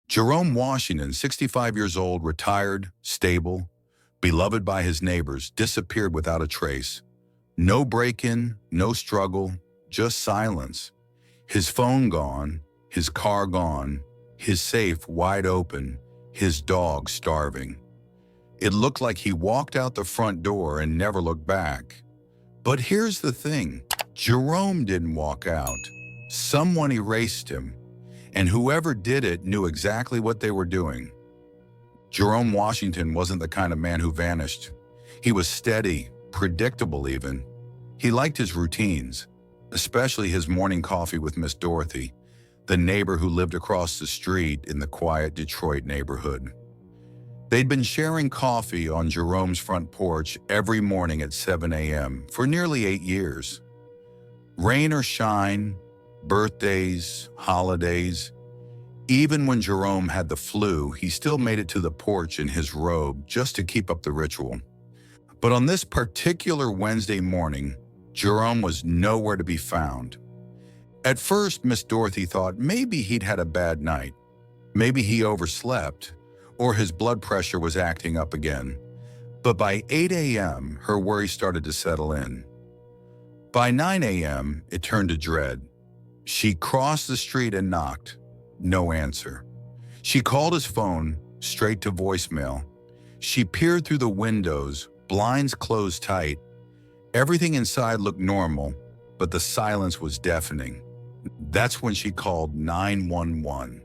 Jerome Washington, 65 years old, retired, stable, beloved by his neighbors, disappeared without a trace. No break-in, no struggle, just silence. His phone gone, his car gone, his safe wide open, his dog starving. It looked like he walked out the front door and never looked back. But here's the thing, Jerome didn't walk out. Someone erased him, and whoever did it knew exactly what they were doing. Jerome Washington wasn't the kind of man who vanished. He was steady, predictable even. He liked his routines, especially his morning coffee with Miss Dorothy, the neighbor who lived across the street in the quiet Detroit neighborhood. They'd been sharing coffee on Jerome's front porch every morning at 7 a.m. for nearly 8 years. Rain or shine, birthdays, holidays. Even when Jerome had the flu, he still made it to the porch in his robe just to keep up the ritual. But on this particular Wednesday morning, Jerome was nowhere to be found. At first, Miss Dorothy thought maybe he'd had a bad night. Maybe he overslept, or his blood pressure was acting up again. But by 8 a.m., her worry started to settle in. By 9 a.m., it turned to dread. She crossed the street and knocked. No answer. She called his phone, straight to voicemail. She peered through the windows, blinds closed tight. Everything inside looked normal, but the silence was deafening. That's when she called 911.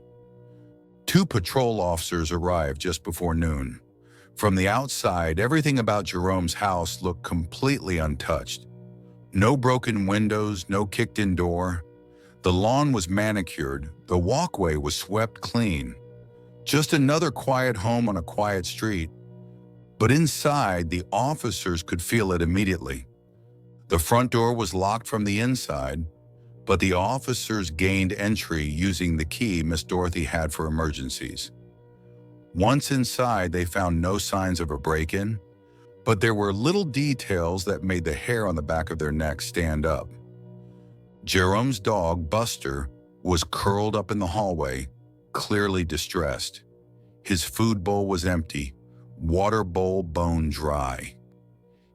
2 patrol officers arrived just before noon. From the outside, everything about Jerome's house looked completely untouched. No broken windows, no kicked-in door. The lawn was manicured, the walkway was swept clean. Just another quiet home on a quiet street. But inside, the officers could feel it immediately. The front door was locked from the inside, but the officers gained entry using the key Miss Dorothy had for emergencies. Once inside, they found no signs of a break-in, but there were little details that made the hair on the back of their necks stand up. Jerome's dog, Buster, was curled up in the hallway, clearly distressed. His food bowl was empty, water bowl bone dry.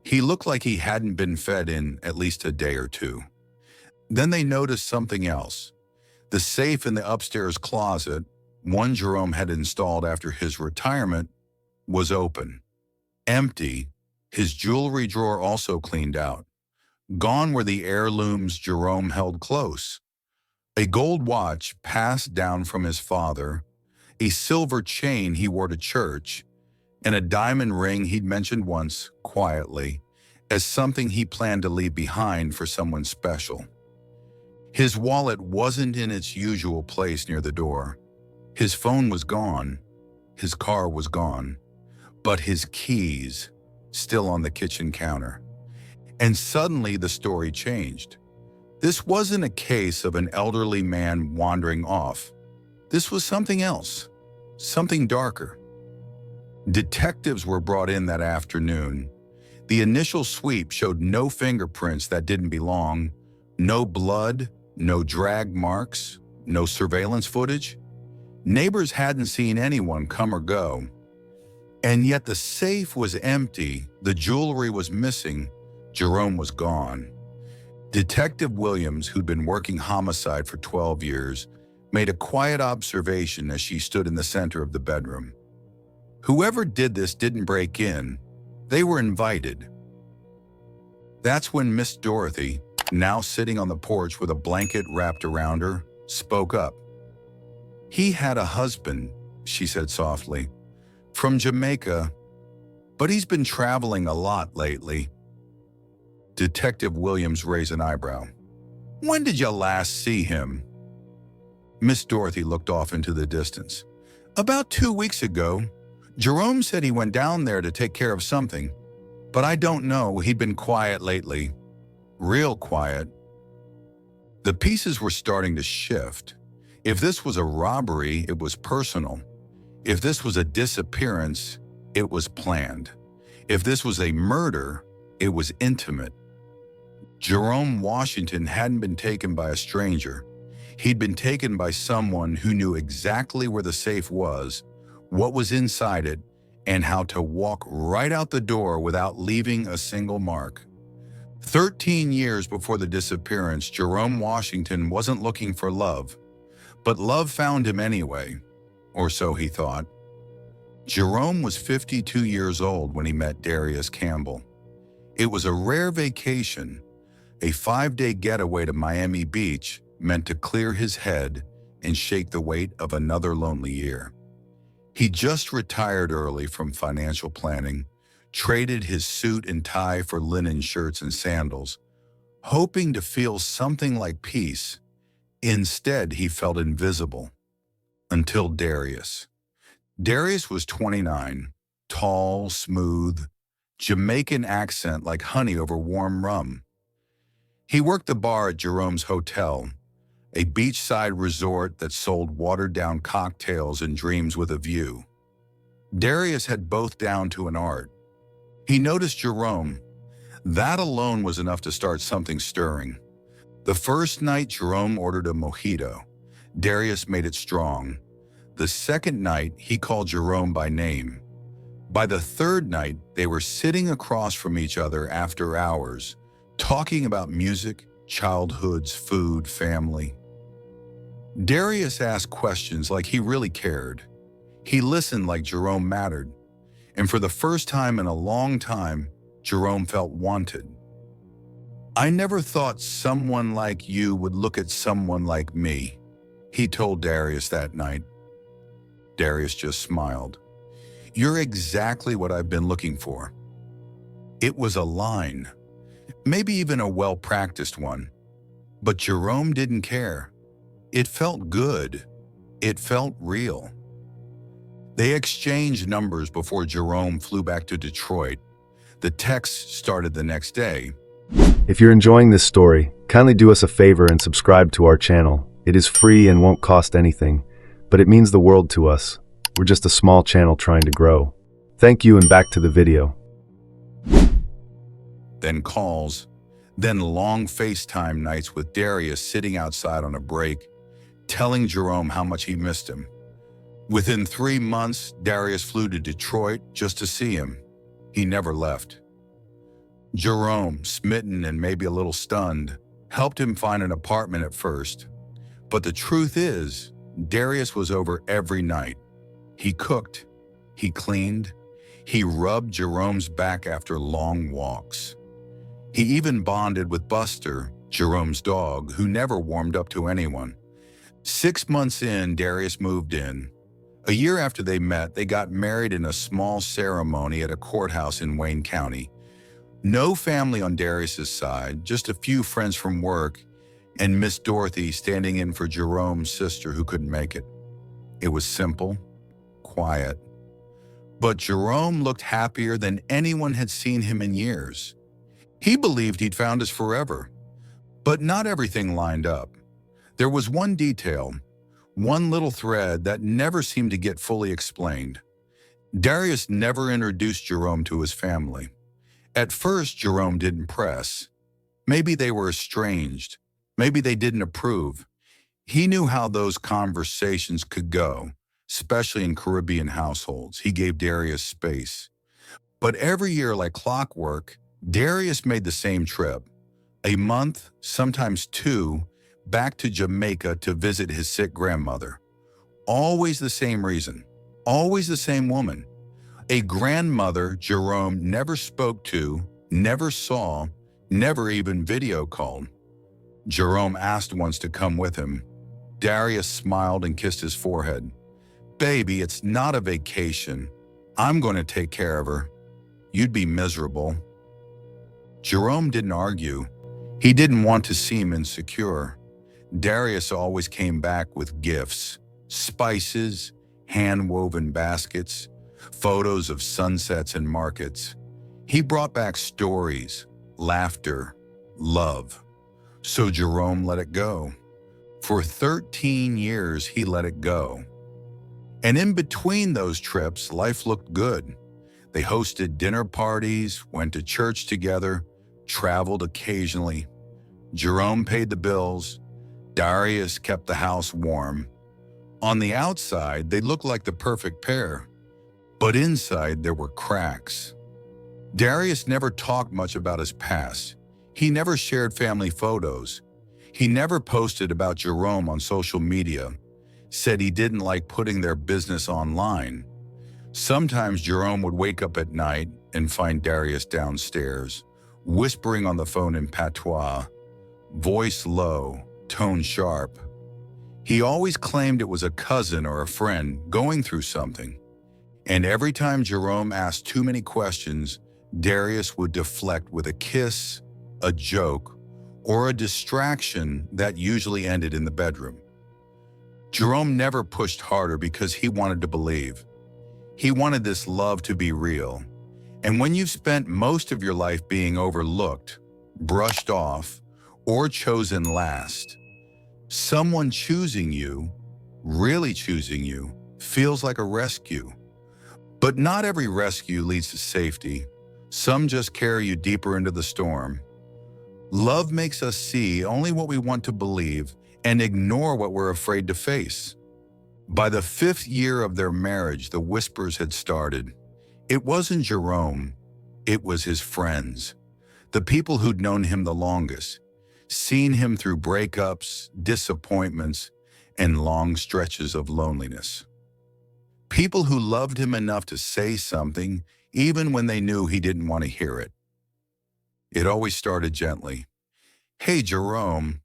He looked like he hadn't been fed in at least a day or two. Then they noticed something else. The safe in the upstairs closet, one Jerome had installed after his retirement, was open. Empty, his jewelry drawer also cleaned out. Gone were the heirlooms Jerome held close. A gold watch passed down from his father, a silver chain he wore to church, and a diamond ring he'd mentioned once, quietly, as something he planned to leave behind for someone special. His wallet wasn't in its usual place near the door. His phone was gone. His car was gone. But his keys, still on the kitchen counter. And suddenly the story changed. This wasn't a case of an elderly man wandering off. This was something else, something darker. Detectives were brought in that afternoon. The initial sweep showed no fingerprints that didn't belong, no blood, no drag marks, no surveillance footage. Neighbors hadn't seen anyone come or go. And yet the safe was empty, the jewelry was missing, Jerome was gone. Detective Williams, who'd been working homicide for 12 years, made a quiet observation as she stood in the center of the bedroom. Whoever did this didn't break in. They were invited. That's when Miss Dorothy, now sitting on the porch with a blanket wrapped around her, spoke up. "He had a husband," she said softly, "from Jamaica, but he's been traveling a lot lately." Detective Williams raised an eyebrow. "When did you last see him?" Miss Dorothy looked off into the distance. "About 2 weeks ago. Jerome said he went down there to take care of something, but I don't know, he'd been quiet lately. Real quiet." The pieces were starting to shift. If this was a robbery, it was personal. If this was a disappearance, it was planned. If this was a murder, it was intimate. Jerome Washington hadn't been taken by a stranger. He'd been taken by someone who knew exactly where the safe was, what was inside it, and how to walk right out the door without leaving a single mark. 13 years before the disappearance, Jerome Washington wasn't looking for love, but love found him anyway, or so he thought. Jerome was 52 years old when he met Darius Campbell. It was a rare vacation, a 5-day getaway to Miami Beach meant to clear his head and shake the weight of another lonely year. He just retired early from financial planning, traded his suit and tie for linen shirts and sandals, hoping to feel something like peace. Instead, he felt invisible. Until Darius. Darius was 29, tall, smooth, Jamaican accent like honey over warm rum. He worked the bar at Jerome's hotel, a beachside resort that sold watered-down cocktails and dreams with a view. Darius had both down to an art. He noticed Jerome. That alone was enough to start something stirring. The first night, Jerome ordered a mojito. Darius made it strong. The second night, he called Jerome by name. By the third night, they were sitting across from each other after hours, talking about music, childhoods, food, family. Darius asked questions like he really cared. He listened like Jerome mattered. And for the first time in a long time, Jerome felt wanted. "I never thought someone like you would look at someone like me," he told Darius that night. Darius just smiled. "You're exactly what I've been looking for." It was a line, maybe even a well-practiced one. But Jerome didn't care. It felt good. It felt real. They exchanged numbers before Jerome flew back to Detroit. The text started the next day. If you're enjoying this story, kindly do us a favor and subscribe to our channel. It is free and won't cost anything, but it means the world to us. We're just a small channel trying to grow. Thank you, and back to the video. Then calls, then long FaceTime nights with Darius sitting outside on a break, telling Jerome how much he missed him. Within 3 months, Darius flew to Detroit just to see him. He never left. Jerome, smitten and maybe a little stunned, helped him find an apartment at first. But the truth is, Darius was over every night. He cooked, he cleaned, he rubbed Jerome's back after long walks. He even bonded with Buster, Jerome's dog, who never warmed up to anyone. 6 months in, Darius moved in. A year after they met, they got married in a small ceremony at a courthouse in Wayne County. No family on Darius's side, just a few friends from work, and Miss Dorothy standing in for Jerome's sister who couldn't make it. It was simple, quiet. But Jerome looked happier than anyone had seen him in years. He believed he'd found his forever. But not everything lined up. There was one detail, one little thread that never seemed to get fully explained. Darius never introduced Jerome to his family. At first, Jerome didn't press. Maybe they were estranged. Maybe they didn't approve. He knew how those conversations could go, especially in Caribbean households. He gave Darius space. But every year, like clockwork, Darius made the same trip. A month, sometimes 2, back to Jamaica to visit his sick grandmother. Always the same reason. Always the same woman. A grandmother Jerome never spoke to, never saw, never even video called. Jerome asked once to come with him. Darius smiled and kissed his forehead. "Baby, it's not a vacation. I'm going to take care of her. You'd be miserable." Jerome didn't argue. He didn't want to seem insecure. Darius always came back with gifts, spices, hand-woven baskets, photos of sunsets and markets. He brought back stories, laughter, love. So Jerome let it go. For 13 years, he let it go. And in between those trips, life looked good. They hosted dinner parties, went to church together, traveled occasionally. Jerome paid the bills. Darius kept the house warm. On the outside, they looked like the perfect pair, but inside there were cracks. Darius never talked much about his past. He never shared family photos. He never posted about Jerome on social media, said he didn't like putting their business online. Sometimes Jerome would wake up at night and find Darius downstairs, whispering on the phone in patois, voice low, tone sharp. He always claimed it was a cousin or a friend going through something. And every time Jerome asked too many questions, Darius would deflect with a kiss, a joke, or a distraction that usually ended in the bedroom. Jerome never pushed harder because he wanted to believe. He wanted this love to be real. And when you've spent most of your life being overlooked, brushed off, or chosen last, someone choosing you, really choosing you, feels like a rescue. But not every rescue leads to safety. Some just carry you deeper into the storm. Love makes us see only what we want to believe and ignore what we're afraid to face. By the 5th year of their marriage, the whispers had started. It wasn't Jerome, it was his friends, the people who'd known him the longest, seen him through breakups, disappointments, and long stretches of loneliness. People who loved him enough to say something even when they knew he didn't want to hear it. It always started gently. "Hey, Jerome,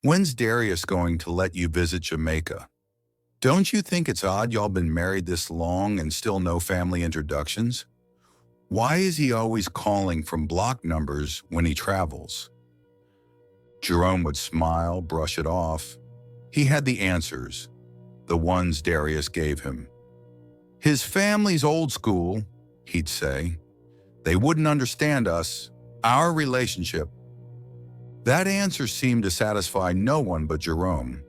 when's Darius going to let you visit Jamaica? Don't you think it's odd y'all been married this long and still no family introductions? Why is he always calling from block numbers when he travels?" Jerome would smile, brush it off. He had the answers, the ones Darius gave him. "His family's old school," he'd say. "They wouldn't understand us, our relationship." That answer seemed to satisfy no one but Jerome.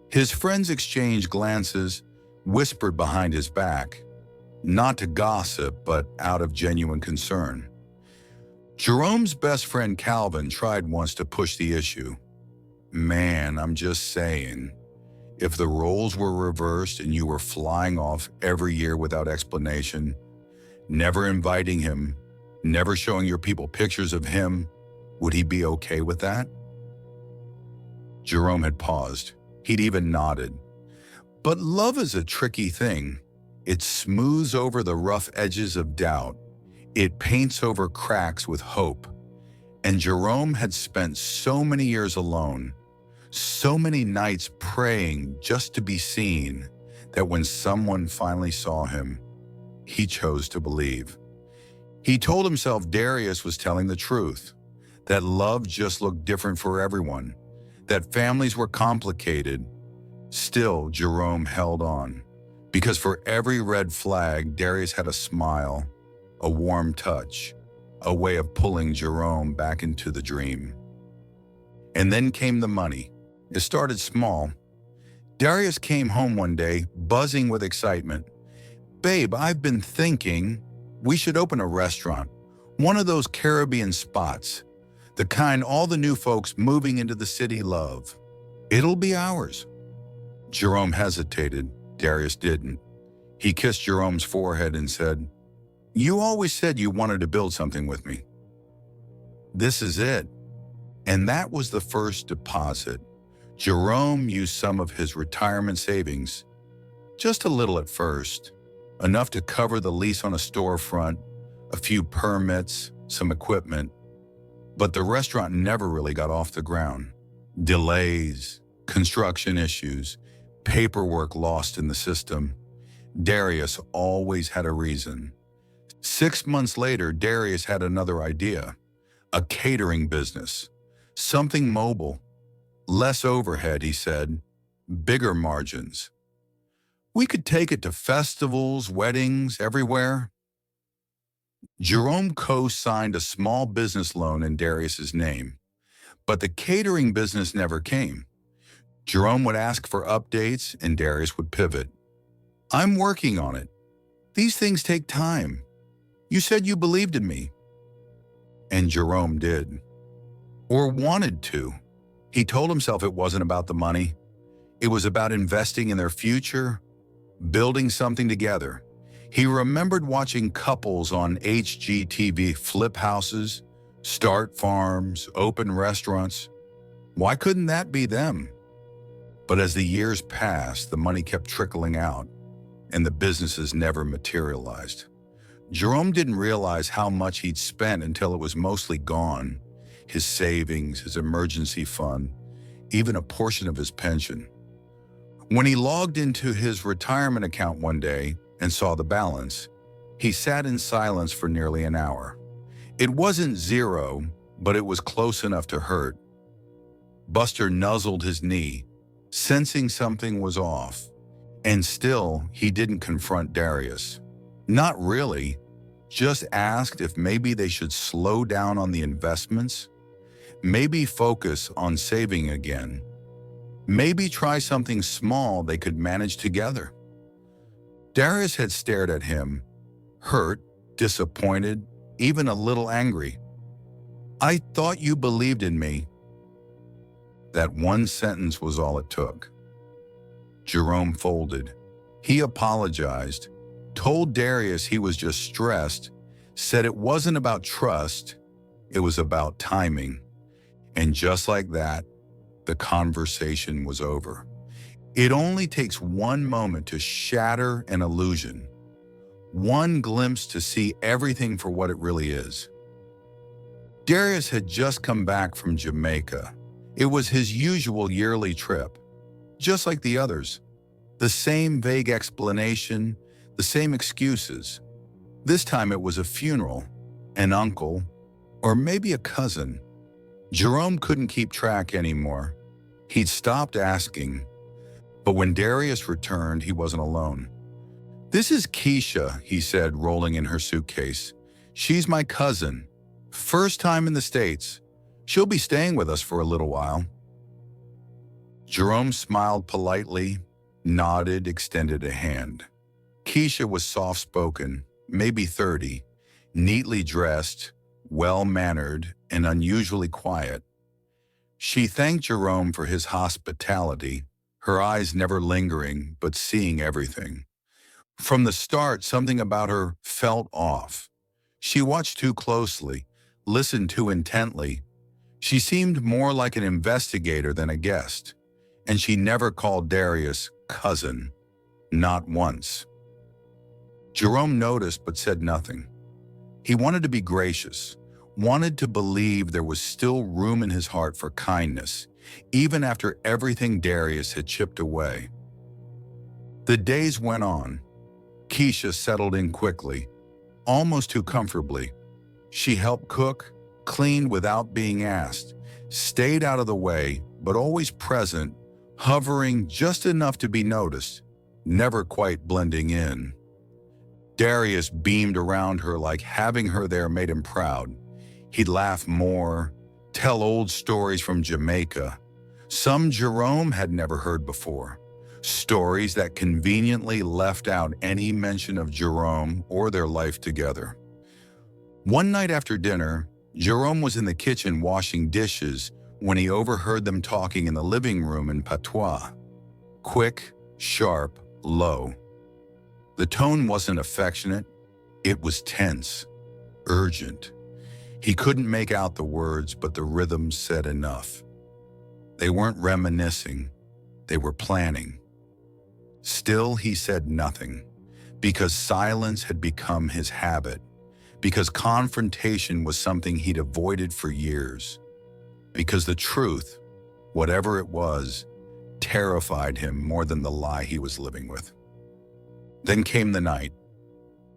His friends exchanged glances, whispered behind his back, not to gossip, but out of genuine concern. Jerome's best friend Calvin tried once to push the issue. "Man, I'm just saying, if the roles were reversed and you were flying off every year without explanation, never inviting him, never showing your people pictures of him, would he be okay with that?" Jerome had paused. He'd even nodded. But love is a tricky thing. It smooths over the rough edges of doubt. It paints over cracks with hope. And Jerome had spent so many years alone, so many nights praying just to be seen, that when someone finally saw him, he chose to believe. He told himself Darius was telling the truth, that love just looked different for everyone, that families were complicated. Still, Jerome held on, because for every red flag, Darius had a smile, a warm touch, a way of pulling Jerome back into the dream. And then came the money. It started small. Darius came home one day, buzzing with excitement. "Babe, I've been thinking we should open a restaurant, one of those Caribbean spots, the kind all the new folks moving into the city love. It'll be ours." Jerome hesitated. Darius didn't. He kissed Jerome's forehead and said, "You always said you wanted to build something with me. This is it." And that was the first deposit. Jerome used some of his retirement savings, just a little at first, enough to cover the lease on a storefront, a few permits, some equipment. But the restaurant never really got off the ground. Delays, construction issues, paperwork lost in the system. Darius always had a reason. 6 months later, Darius had another idea. A catering business. Something mobile. Less overhead, he said. Bigger margins. We could take it to festivals, weddings, everywhere. Jerome co-signed a small business loan in Darius's name, but the catering business never came. Jerome would ask for updates and Darius would pivot. "I'm working on it. These things take time. You said you believed in me." And Jerome did. Or wanted to. He told himself it wasn't about the money. It was about investing in their future, building something together. He remembered watching couples on HGTV flip houses, start farms, open restaurants. Why couldn't that be them? But as the years passed, the money kept trickling out, and the businesses never materialized. Jerome didn't realize how much he'd spent until it was mostly gone. His savings, his emergency fund, even a portion of his pension. When he logged into his retirement account one day and saw the balance, he sat in silence for nearly an hour. It wasn't zero, but it was close enough to hurt. Buster nuzzled his knee, sensing something was off. And still, he didn't confront Darius. Not really, just asked if maybe they should slow down on the investments, maybe focus on saving again, maybe try something small they could manage together. Darius had stared at him, hurt, disappointed, even a little angry. "I thought you believed in me." That one sentence was all it took. Jerome folded. He apologized, told Darius he was just stressed, said it wasn't about trust, it was about timing. And just like that, the conversation was over. It only takes one moment to shatter an illusion, one glimpse to see everything for what it really is. Darius had just come back from Jamaica. It was his usual yearly trip, just like the others. The same vague explanation, the same excuses. This time it was a funeral, an uncle, or maybe a cousin. Jerome couldn't keep track anymore. He'd stopped asking. But when Darius returned, he wasn't alone. "This is Kesha," he said, rolling in her suitcase. "She's my cousin. First time in the States. She'll be staying with us for a little while." Jerome smiled politely, nodded, extended a hand. Kesha was soft-spoken, maybe 30, neatly dressed, well-mannered, and unusually quiet. She thanked Jerome for his hospitality, her eyes never lingering but seeing everything. From the start, something about her felt off. She watched too closely, listened too intently. She seemed more like an investigator than a guest, and she never called Darius cousin, not once. Jerome noticed but said nothing. He wanted to be gracious, wanted to believe there was still room in his heart for kindness, even after everything Darius had chipped away. The days went on. Kesha settled in quickly, almost too comfortably. She helped cook, cleaned without being asked, stayed out of the way, but always present, hovering just enough to be noticed, never quite blending in. Darius beamed around her like having her there made him proud. He'd laugh more, tell old stories from Jamaica, some Jerome had never heard before, stories that conveniently left out any mention of Jerome or their life together. One night after dinner, Jerome was in the kitchen washing dishes when he overheard them talking in the living room in patois. Quick, sharp, low. The tone wasn't affectionate, it was tense, urgent. He couldn't make out the words, but the rhythm said enough. They weren't reminiscing, they were planning. Still, he said nothing, because silence had become his habit, because confrontation was something he'd avoided for years, because the truth, whatever it was, terrified him more than the lie he was living with. Then came the night.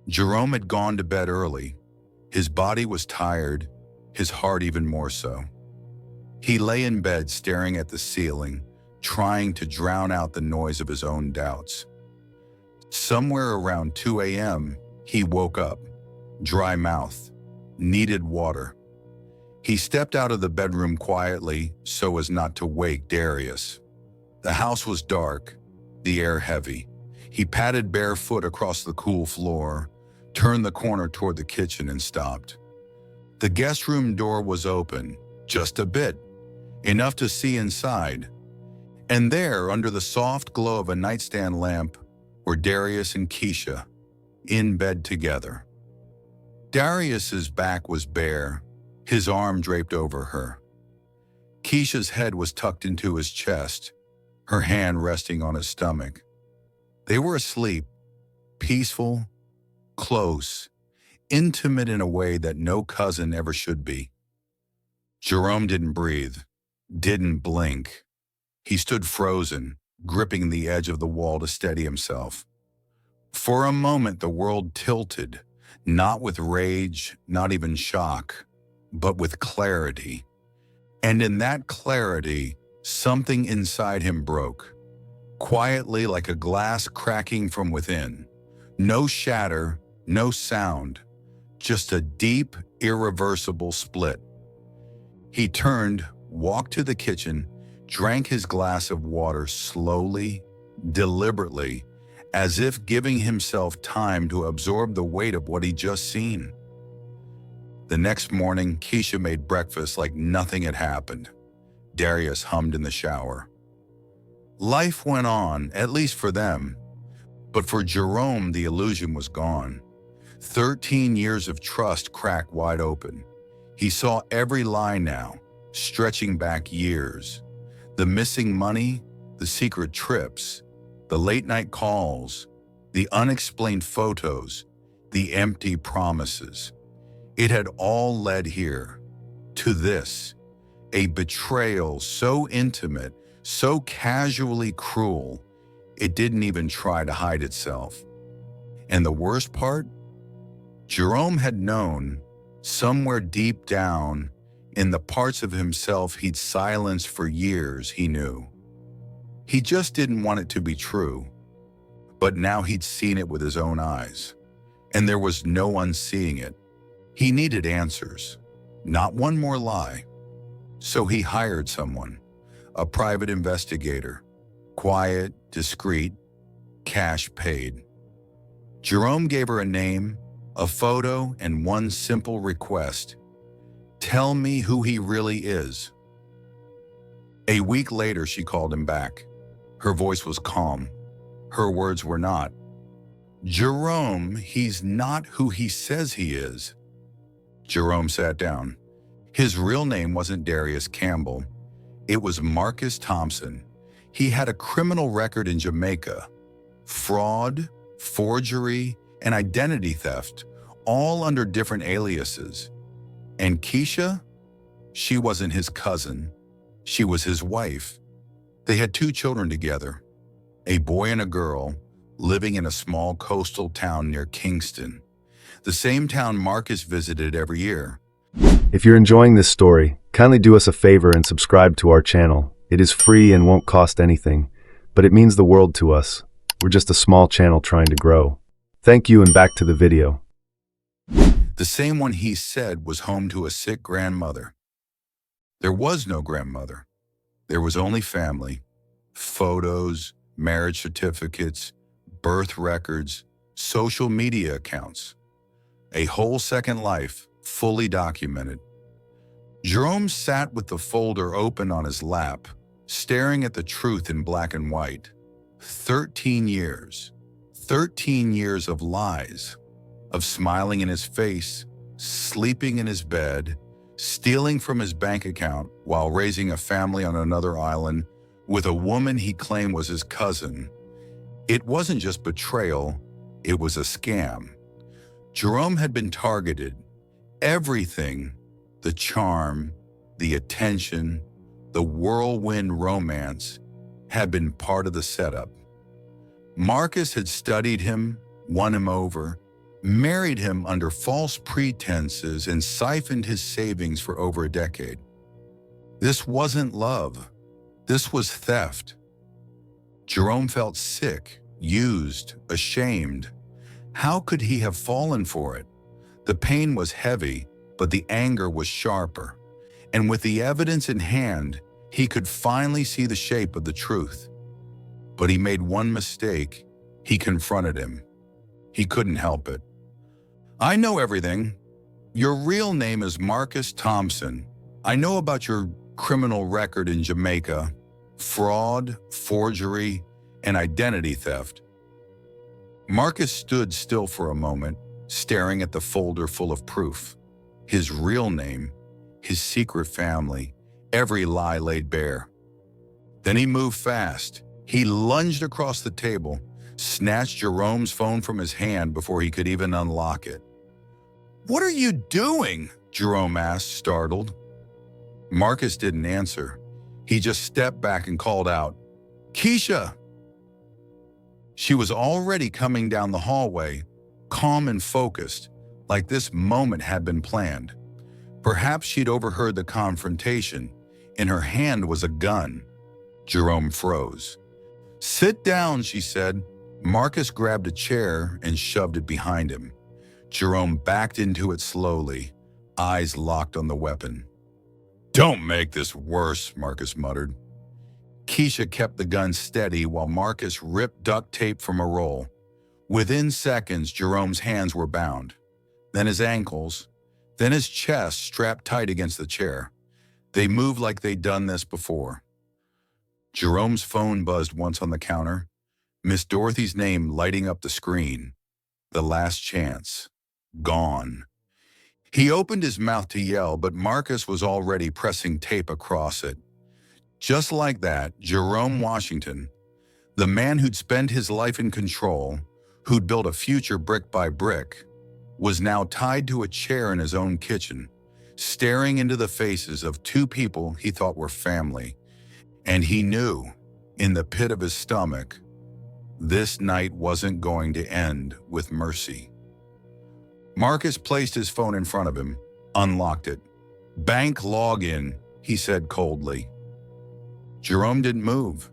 Jerome had gone to bed early. His body was tired, his heart even more so. He lay in bed staring at the ceiling, trying to drown out the noise of his own doubts. Somewhere around 2 a.m., he woke up, dry mouth, needed water. He stepped out of the bedroom quietly so as not to wake Darius. The house was dark, the air heavy. He padded barefoot across the cool floor, turned the corner toward the kitchen and stopped. The guest room door was open, just a bit, enough to see inside. And there, under the soft glow of a nightstand lamp, were Darius and Kesha, in bed together. Darius's back was bare, his arm draped over her. Kesha's head was tucked into his chest, her hand resting on his stomach. They were asleep, peaceful, close, intimate in a way that no cousin ever should be. Jerome didn't breathe, didn't blink. He stood frozen, gripping the edge of the wall to steady himself. For a moment, the world tilted, not with rage, not even shock, but with clarity. And in that clarity, something inside him broke, quietly like a glass cracking from within. No shatter, no sound, just a deep, irreversible split. He turned, walked to the kitchen, drank his glass of water slowly, deliberately, as if giving himself time to absorb the weight of what he'd just seen. The next morning, Kesha made breakfast like nothing had happened. Darius hummed in the shower. Life went on, at least for them. But for Jerome, the illusion was gone. 13 years of trust cracked wide open. He saw every lie now, stretching back years. The missing money, the secret trips, the late-night calls, the unexplained photos, the empty promises. It had all led here, to this, a betrayal so intimate, so casually cruel, it didn't even try to hide itself. And the worst part? Jerome had known, somewhere deep down, in the parts of himself he'd silenced for years, he knew. He just didn't want it to be true. But now he'd seen it with his own eyes, and there was no unseeing it. He needed answers, not one more lie. So he hired someone, a private investigator, quiet, discreet, cash paid. Jerome gave her a name, a photo, and one simple request. Tell me who he really is. A week later, she called him back. Her voice was calm. Her words were not. Jerome, he's not who he says he is. Jerome sat down. His real name wasn't Darius Campbell. It was Marcus Thompson. He had a criminal record in Jamaica. Fraud, forgery, and identity theft, all under different aliases. And Kesha? She wasn't his cousin. She was his wife. They had 2 children together, a boy and a girl, living in a small coastal town near Kingston, the same town Marcus visited every year. If you're enjoying this story, kindly do us a favor and subscribe to our channel. It is free and won't cost anything, but it means the world to us. We're just a small channel trying to grow. Thank you, and back to the video. The same one he said was home to a sick grandmother. There was no grandmother. There was only family, photos, marriage certificates, birth records, social media accounts. A whole second life, fully documented. Jerome sat with the folder open on his lap, staring at the truth in black and white. 13 years. 13 years of lies, of smiling in his face, sleeping in his bed, stealing from his bank account while raising a family on another island with a woman he claimed was his cousin. It wasn't just betrayal, it was a scam. Jerome had been targeted. Everything, the charm, the attention, the whirlwind romance, had been part of the setup. Marcus had studied him, won him over, married him under false pretenses, and siphoned his savings for over a decade. This wasn't love. This was theft. Jerome felt sick, used, ashamed. How could he have fallen for it? The pain was heavy, but the anger was sharper. And with the evidence in hand, he could finally see the shape of the truth. But he made one mistake. He confronted him. He couldn't help it. I know everything. Your real name is Marcus Thompson. I know about your criminal record in Jamaica, fraud, forgery, and identity theft. Marcus stood still for a moment, staring at the folder full of proof. His real name, his secret family, every lie laid bare. Then he moved fast. He lunged across the table, snatched Jerome's phone from his hand before he could even unlock it. "What are you doing?" Jerome asked, startled. Marcus didn't answer. He just stepped back and called out, "Kesha!" She was already coming down the hallway, calm and focused, like this moment had been planned. Perhaps she'd overheard the confrontation. In her hand was a gun. Jerome froze. "Sit down," she said. Marcus grabbed a chair and shoved it behind him. Jerome backed into it slowly, eyes locked on the weapon. "Don't make this worse," Marcus muttered. Kesha kept the gun steady while Marcus ripped duct tape from a roll. Within seconds, Jerome's hands were bound, then his ankles, then his chest strapped tight against the chair. They moved like they'd done this before. Jerome's phone buzzed once on the counter, Miss Dorothy's name lighting up the screen. The last chance. Gone. He opened his mouth to yell, but Marcus was already pressing tape across it. Just like that, Jerome Washington, the man who'd spent his life in control, who'd built a future brick by brick, was now tied to a chair in his own kitchen, staring into the faces of two people he thought were family. And he knew, in the pit of his stomach, this night wasn't going to end with mercy. Marcus placed his phone in front of him, unlocked it. "Bank login," he said coldly. Jerome didn't move.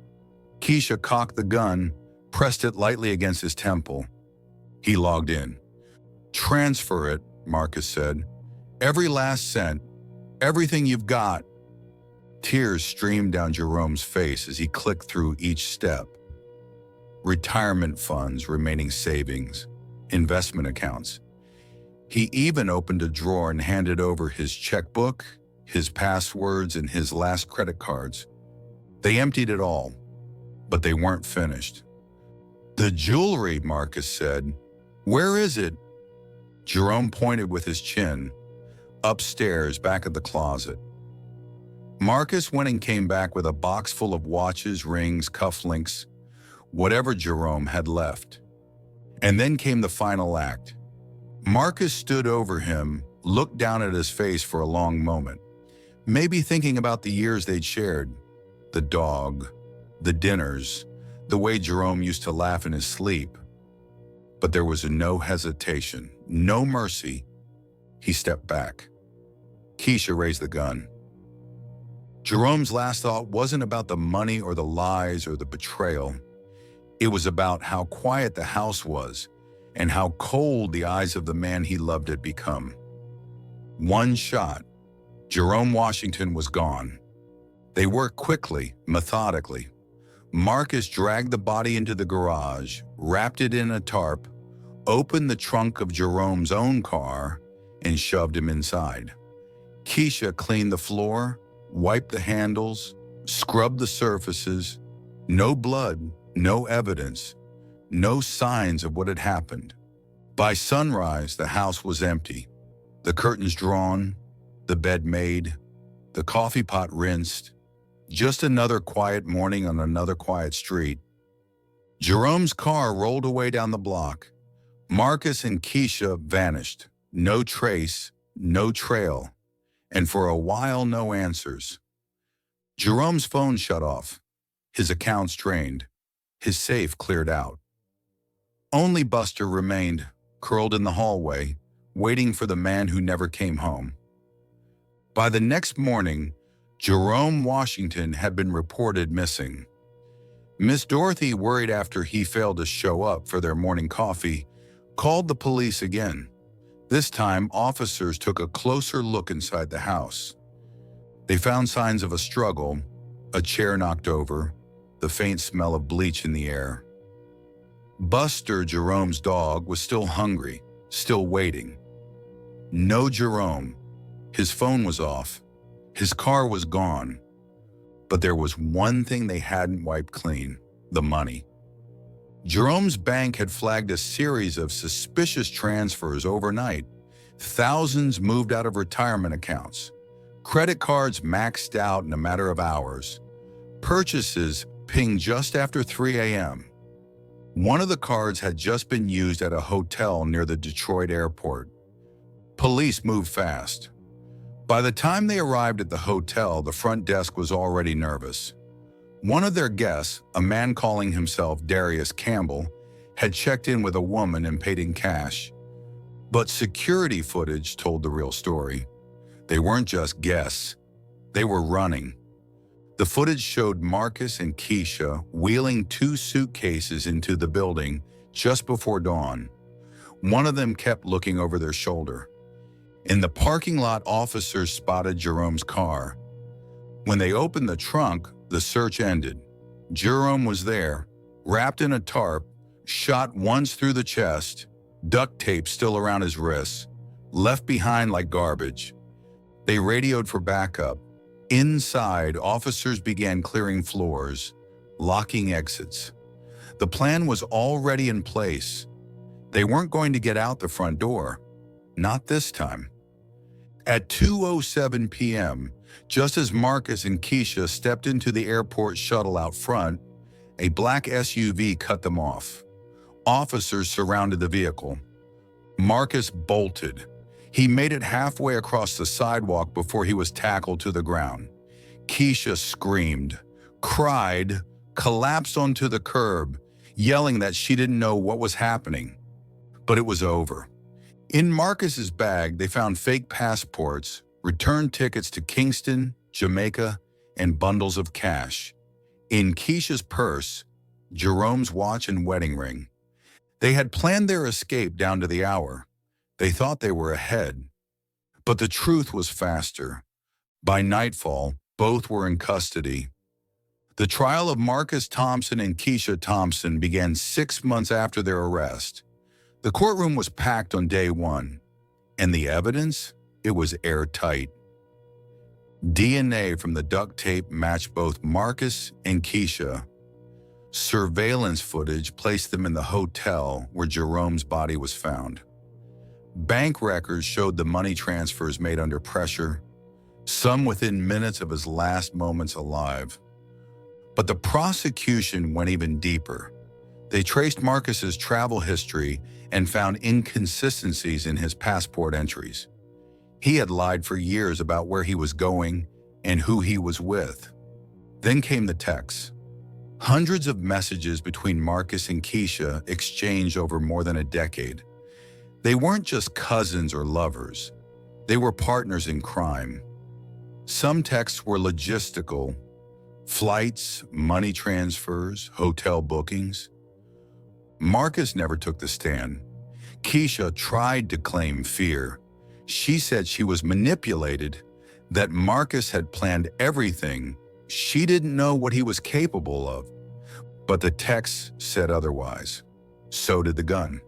Kesha cocked the gun, pressed it lightly against his temple. He logged in. "Transfer it," Marcus said. "Every last cent, everything you've got." Tears streamed down Jerome's face as he clicked through each step. Retirement funds, remaining savings, investment accounts. He even opened a drawer and handed over his checkbook, his passwords, and his last credit cards. They emptied it all, but they weren't finished. "The jewelry," Marcus said. "Where is it?" Jerome pointed with his chin. "Upstairs, back of the closet." Marcus went and came back with a box full of watches, rings, cufflinks, whatever Jerome had left. And then came the final act. Marcus stood over him, looked down at his face for a long moment, maybe thinking about the years they'd shared, the dog, the dinners, the way Jerome used to laugh in his sleep. But there was no hesitation, no mercy. He stepped back. Kesha raised the gun. Jerome's last thought wasn't about the money or the lies or the betrayal. It was about how quiet the house was and how cold the eyes of the man he loved had become. One shot. Jerome Washington was gone. They worked quickly, methodically. Marcus dragged the body into the garage, wrapped it in a tarp, opened the trunk of Jerome's own car, and shoved him inside. Kesha cleaned the floor, wiped the handles, scrubbed the surfaces. No blood, no evidence, no signs of what had happened. By sunrise, the house was empty. The curtains drawn, the bed made, the coffee pot rinsed. Just another quiet morning on another quiet street. Jerome's car rolled away down the block. Marcus and Kesha vanished. No trace, no trail, and for a while, no answers. Jerome's phone shut off. His accounts drained. His safe cleared out. Only Buster remained, curled in the hallway, waiting for the man who never came home. By the next morning, Jerome Washington had been reported missing. Miss Dorothy, worried after he failed to show up for their morning coffee, called the police again. This time, officers took a closer look inside the house. They found signs of a struggle, a chair knocked over, the faint smell of bleach in the air. Buster, Jerome's dog, was still hungry, still waiting. No Jerome. His phone was off. His car was gone, but there was one thing they hadn't wiped clean: the money. Jerome's bank had flagged a series of suspicious transfers overnight. Thousands moved out of retirement accounts. Credit cards maxed out in a matter of hours. Purchases pinged just after 3 a.m. One of the cards had just been used at a hotel near the Detroit airport. Police moved fast. By the time they arrived at the hotel, the front desk was already nervous. One of their guests, a man calling himself Darius Campbell, had checked in with a woman and paid in cash. But security footage told the real story. They weren't just guests. They were running. The footage showed Marcus and Kesha wheeling 2 suitcases into the building just before dawn. One of them kept looking over their shoulder. In the parking lot, officers spotted Jerome's car. When they opened the trunk, the search ended. Jerome was there, wrapped in a tarp, shot once through the chest, duct tape still around his wrists, left behind like garbage. They radioed for backup. Inside, officers began clearing floors, locking exits. The plan was already in place. They weren't going to get out the front door. Not this time. At 2:07 p.m., just as Marcus and Kesha stepped into the airport shuttle out front, a black SUV cut them off. Officers surrounded the vehicle. Marcus bolted. He made it halfway across the sidewalk before he was tackled to the ground. Kesha screamed, cried, collapsed onto the curb, yelling that she didn't know what was happening. But it was over. In Marcus's bag, they found fake passports, return tickets to Kingston, Jamaica, and bundles of cash. In Kesha's purse, Jerome's watch and wedding ring. They had planned their escape down to the hour. They thought they were ahead. But the truth was faster. By nightfall, both were in custody. The trial of Marcus Thompson and Kesha Thompson began 6 months after their arrest. The courtroom was packed on day one, and the evidence? It was airtight. DNA from the duct tape matched both Marcus and Kesha. Surveillance footage placed them in the hotel where Jerome's body was found. Bank records showed the money transfers made under pressure, some within minutes of his last moments alive. But the prosecution went even deeper. They traced Marcus's travel history and found inconsistencies in his passport entries. He had lied for years about where he was going and who he was with. Then came the texts. Hundreds of messages between Marcus and Kesha exchanged over more than a decade. They weren't just cousins or lovers. They were partners in crime. Some texts were logistical: flights, money transfers, hotel bookings. Marcus never took the stand. Kesha tried to claim fear. She said she was manipulated, that Marcus had planned everything. She didn't know what he was capable of. But the texts said otherwise. So did the gun.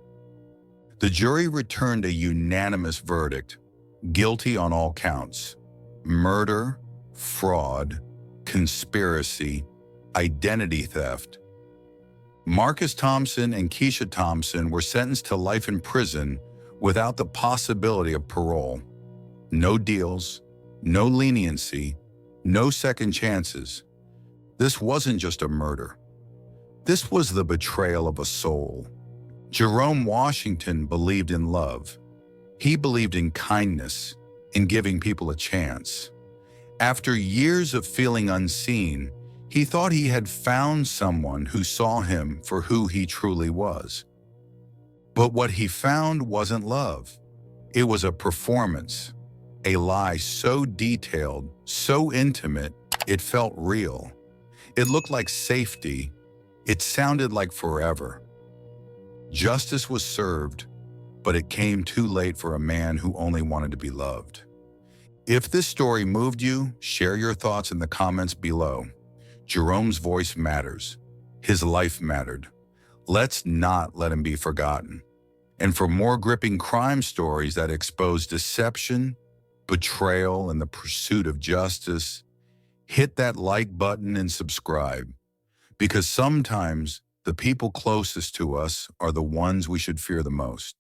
The jury returned a unanimous verdict: guilty on all counts: murder, fraud, conspiracy, identity theft. Marcus Thompson and Kesha Thompson were sentenced to life in prison without the possibility of parole. No deals, no leniency, no second chances. This wasn't just a murder. This was the betrayal of a soul. Jerome Washington believed in love. He believed in kindness, in giving people a chance. After years of feeling unseen, he thought he had found someone who saw him for who he truly was. But what he found wasn't love. It was a performance, a lie so detailed, so intimate, it felt real. It looked like safety. It sounded like forever. Justice was served, but it came too late for a man who only wanted to be loved. If this story moved you, share your thoughts in the comments below. Jerome's voice matters. His life mattered. Let's not let him be forgotten. And for more gripping crime stories that expose deception, betrayal, and the pursuit of justice, hit that like button and subscribe. Because sometimes the people closest to us are the ones we should fear the most.